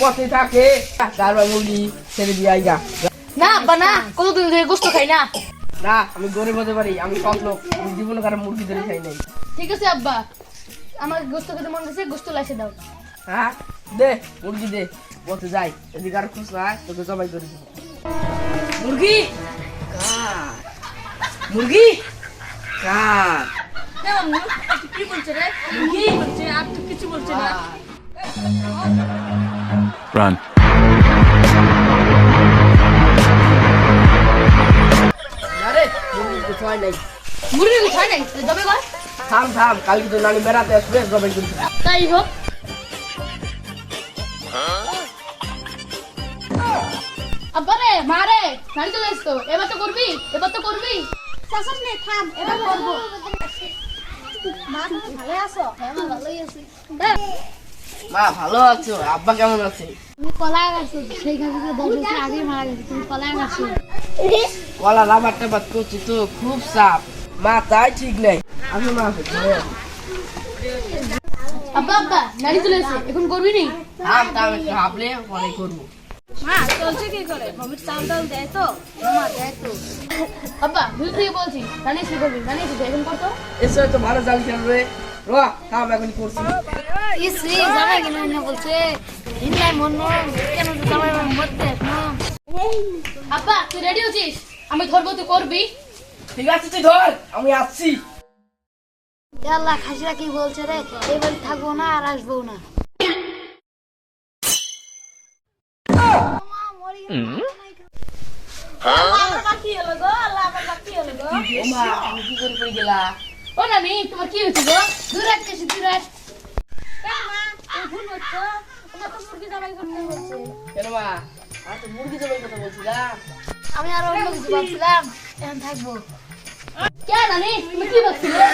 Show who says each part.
Speaker 1: পথে থাকে তারপর মুরগি ছেড়ে দিয়ে আইগা।
Speaker 2: না আব্বা না, কতদিন ধরে গোস্ত খাই না।
Speaker 1: না আমি গরিব হতে পারি, আমি সৎ লোক, আমি জীবনে কারো মুরগি ধরে খাই নাই।
Speaker 2: ঠিক আছে আব্বা, আমার গোস্ত খেতে মন গেছে, গোস্ত লাইসে দাও।
Speaker 1: হ্যাঁ দে মুরগি দে, পথে যাই, এদিকে আর খুশ না তোকে জবাই করে দেবো। মুরগি মুরগি কার
Speaker 2: কি বলছে রে? কি বলছে? আর তো কিছু বলছে না।
Speaker 3: Run.
Speaker 1: আরে মুরগি কিছু হয় নাই।
Speaker 2: মুরগি কি খায় নাই? জবে কর।
Speaker 1: থাম থাম, কালকে তো নানি বেড়াতে আসবে, জবাই করে দেবো।
Speaker 2: তাই হোক। আব্বা রে, মা রে, নাড়ি চলে এসছো। এবার তো করবি, এবার তো করবি। শাসন নে, থাম, এবার করবো। মা তুমি ভালো আছো? হ্যাঁ মা ভালোই আছি।
Speaker 1: মা ভালো আছো? আব্বা কেমন আছে?
Speaker 2: তুমি কলা গাছো, সেই গাছে 10 বছর আগে মারা গেছে, তুমি কলা গাছো।
Speaker 1: কলা লাভার টাবার করছি তো, খুব চাপ মা, তাই ঠিক নেই। আমি মা
Speaker 2: আব্বা আব্বা নাড়ি চলে এসে, এখন করবি নি?
Speaker 1: থাম থাম, একটু ভাবলে পরে করবো।
Speaker 2: মা চলছে কি করে? মমির চাল ডাল দেয় তো? মা দেয় তো। আব্বা দুই থেকে বলছি, নানি এসে করবি, নানি এসে এখন করতো।
Speaker 1: এসে তো ভালো জাল খেলবে। র থাম, এখন করছি।
Speaker 2: ইসি জামাই কেন না বলছে? হিন্দাই মন কেন জামাই মধ্যে আব্বা তুই রেডি হচ্ছিস? আমি ধরবো, তুই করবি।
Speaker 1: ঠিক আছে তুই ধর, আমি আসছি।
Speaker 2: আল্লাহ খাসিরা কি বলছে রে? এবার থাকবো না আর আসবো না।
Speaker 1: ও মা, আমি কি করে পড়ে গেলা?
Speaker 2: ও নানি তোমার কি হয়েছে গো? দূরাত কেসি দূরাত।
Speaker 1: কেন মা, আর তো মুরগি জবাই কথা বলছিলাম।
Speaker 2: আমি আর অন্য কিছু ভাবছিলাম, এখন থাকবো। কে নানি তুমি কি ভাবছিলে?